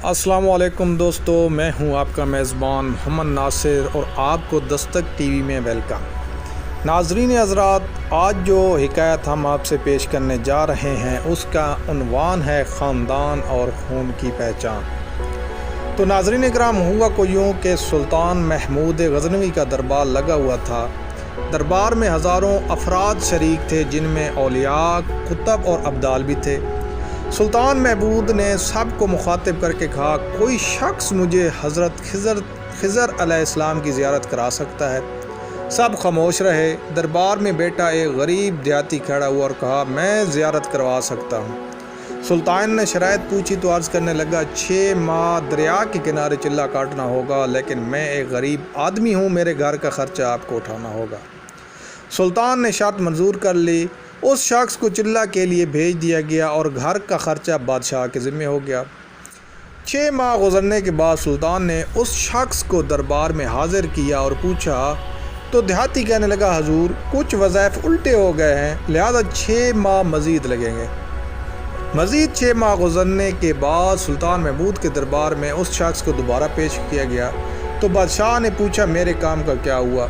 السلام علیکم دوستو، میں ہوں آپ کا میزبان محمد ناصر اور آپ کو دستک ٹی وی میں ویلکم۔ ناظرین حضرات، آج جو حکایت ہم آپ سے پیش کرنے جا رہے ہیں اس کا عنوان ہے خاندان اور خون کی پہچان۔ تو ناظرین اکرام، ہوا کو یوں کہ سلطان محمود غزنوی کا دربار لگا ہوا تھا۔ دربار میں ہزاروں افراد شریک تھے، جن میں اولیاء، کتب اور ابدال بھی تھے۔ سلطان محمود نے سب کو مخاطب کر کے کہا، کوئی شخص مجھے حضرت خضر علیہ السلام کی زیارت کرا سکتا ہے؟ سب خاموش رہے۔ دربار میں بیٹا ایک غریب دیہاتی کھڑا ہوا اور کہا، میں زیارت کروا سکتا ہوں۔ سلطان نے شرائط پوچھی تو عرض کرنے لگا، 6 ماہ دریا کے کنارے چلہ کاٹنا ہوگا، لیکن میں ایک غریب آدمی ہوں، میرے گھر کا خرچہ آپ کو اٹھانا ہوگا۔ سلطان نے شرط منظور کر لی۔ اس شخص کو چلہ کے لیے بھیج دیا گیا اور گھر کا خرچہ بادشاہ کے ذمہ ہو گیا۔ 6 ماہ گزرنے کے بعد سلطان نے اس شخص کو دربار میں حاضر کیا اور پوچھا تو دیہاتی کہنے لگا، حضور کچھ وظائف الٹے ہو گئے ہیں، لہذا 6 ماہ مزید لگیں گے۔ مزید 6 ماہ گزرنے کے بعد سلطان محمود کے دربار میں اس شخص کو دوبارہ پیش کیا گیا تو بادشاہ نے پوچھا، میرے کام کا کیا ہوا؟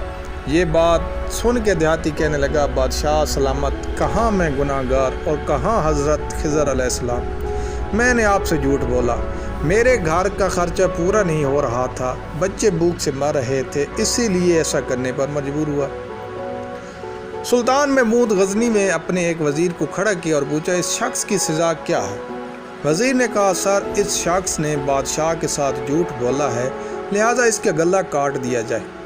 یہ بات سن کے دیہاتی کہنے لگا، بادشاہ سلامت، کہاں میں گناہ گار اور کہاں حضرت خضر علیہ السلام؟ میں نے آپ سے جھوٹ بولا، میرے گھر کا خرچہ پورا نہیں ہو رہا تھا، بچے بھوک سے مر رہے تھے، اسی لیے ایسا کرنے پر مجبور ہوا۔ سلطان محمود غزنی نے اپنے ایک وزیر کو کھڑا کیا اور پوچھا، اس شخص کی سزا کیا ہے؟ وزیر نے کہا، سر اس شخص نے بادشاہ کے ساتھ جھوٹ بولا ہے، لہذا اس کا گلا کاٹ دیا جائے۔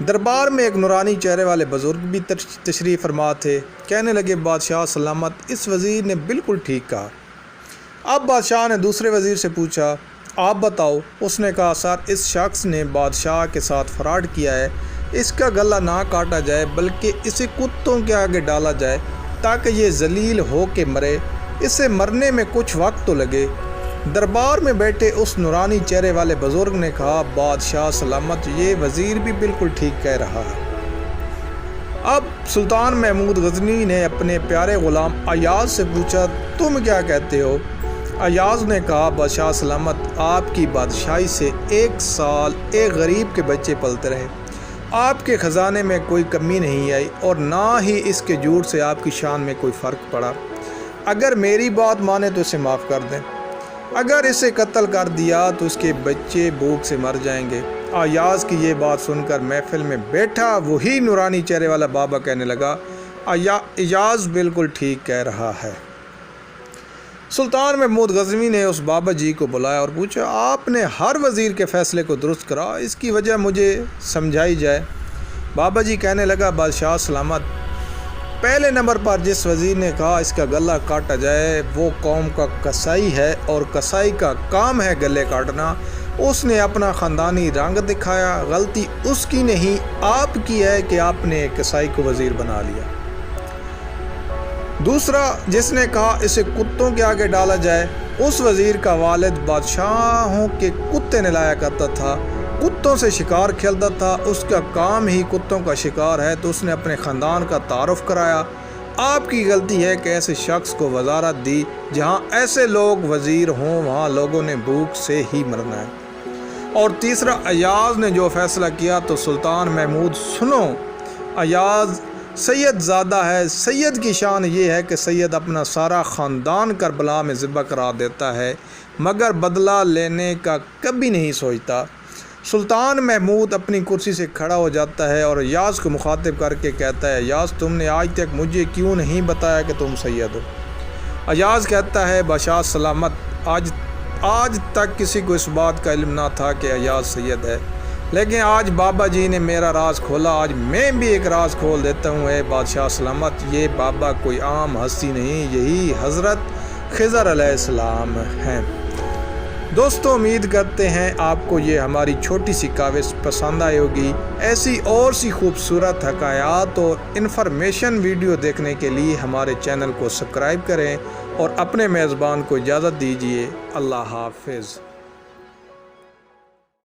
دربار میں ایک نورانی چہرے والے بزرگ بھی تشریف فرما تھے۔ کہنے لگے، بادشاہ سلامت، اس وزیر نے بالکل ٹھیک کہا۔ اب بادشاہ نے دوسرے وزیر سے پوچھا، آپ بتاؤ۔ اس نے کہا، سر اس شخص نے بادشاہ کے ساتھ فراڈ کیا ہے، اس کا گلا نہ کاٹا جائے بلکہ اسے کتوں کے آگے ڈالا جائے تاکہ یہ ذلیل ہو کے مرے، اسے مرنے میں کچھ وقت تو لگے۔ دربار میں بیٹھے اس نورانی چہرے والے بزرگ نے کہا، بادشاہ سلامت، یہ وزیر بھی بالکل ٹھیک کہہ رہا ہے۔ اب سلطان محمود غزنوی نے اپنے پیارے غلام ایاز سے پوچھا، تم کیا کہتے ہو؟ ایاز نے کہا، بادشاہ سلامت، آپ کی بادشاہی سے 1 سال ایک غریب کے بچے پلتے رہے، آپ کے خزانے میں کوئی کمی نہیں آئی اور نہ ہی اس کے جھوٹ سے آپ کی شان میں کوئی فرق پڑا۔ اگر میری بات مانے تو اسے معاف کر دیں، اگر اسے قتل کر دیا تو اس کے بچے بھوک سے مر جائیں گے۔ ایاز کی یہ بات سن کر محفل میں بیٹھا وہی نورانی چہرے والا بابا کہنے لگا، ایاز بالکل ٹھیک کہہ رہا ہے۔ سلطان محمود غزنوی نے اس بابا جی کو بلایا اور پوچھا، آپ نے ہر وزیر کے فیصلے کو درست کرا، اس کی وجہ مجھے سمجھائی جائے۔ بابا جی کہنے لگا، بادشاہ سلامت، پہلے نمبر پر جس وزیر نے کہا اس کا گلا کاٹا جائے وہ قوم کا کسائی ہے اور کسائی کا کام ہے گلے کاٹنا۔ اس نے اپنا خاندانی رنگ دکھایا، غلطی اس کی نہیں آپ کی ہے کہ آپ نے کسائی کو وزیر بنا لیا۔ دوسرا جس نے کہا اسے کتوں کے آگے ڈالا جائے، اس وزیر کا والد بادشاہوں کے کتے نلایا کرتا تھا، کتوں سے شکار کھیلتا تھا، اس کا کام ہی کتوں کا شکار ہے، تو اس نے اپنے خاندان کا تعارف کرایا۔ آپ کی غلطی ہے کہ ایسے شخص کو وزارت دی، جہاں ایسے لوگ وزیر ہوں وہاں لوگوں نے بھوک سے ہی مرنا ہے۔ اور تیسرا، ایاز نے جو فیصلہ کیا تو سلطان محمود سنو، ایاز سید زادہ ہے، سید کی شان یہ ہے کہ سید اپنا سارا خاندان کربلا میں ذبح کرا دیتا ہے مگر بدلہ لینے کا کبھی نہیں سوچتا۔ سلطان محمود اپنی کرسی سے کھڑا ہو جاتا ہے اور ایاز کو مخاطب کر کے کہتا ہے، ایاز تم نے آج تک مجھے کیوں نہیں بتایا کہ تم سید ہو؟ ایاز کہتا ہے، بادشاہ سلامت، آج تک کسی کو اس بات کا علم نہ تھا کہ ایاز سید ہے، لیکن آج بابا جی نے میرا راز کھولا، آج میں بھی ایک راز کھول دیتا ہوں۔ اے بادشاہ سلامت، یہ بابا کوئی عام ہستی نہیں، یہی حضرت خضر علیہ السلام ہیں۔ دوستو، امید کرتے ہیں آپ کو یہ ہماری چھوٹی سی کاوش پسند آئی ہوگی۔ ایسی اور سی خوبصورت حکایات اور انفارمیشن ویڈیو دیکھنے کے لیے ہمارے چینل کو سبسکرائب کریں اور اپنے میزبان کو اجازت دیجیے۔ اللہ حافظ۔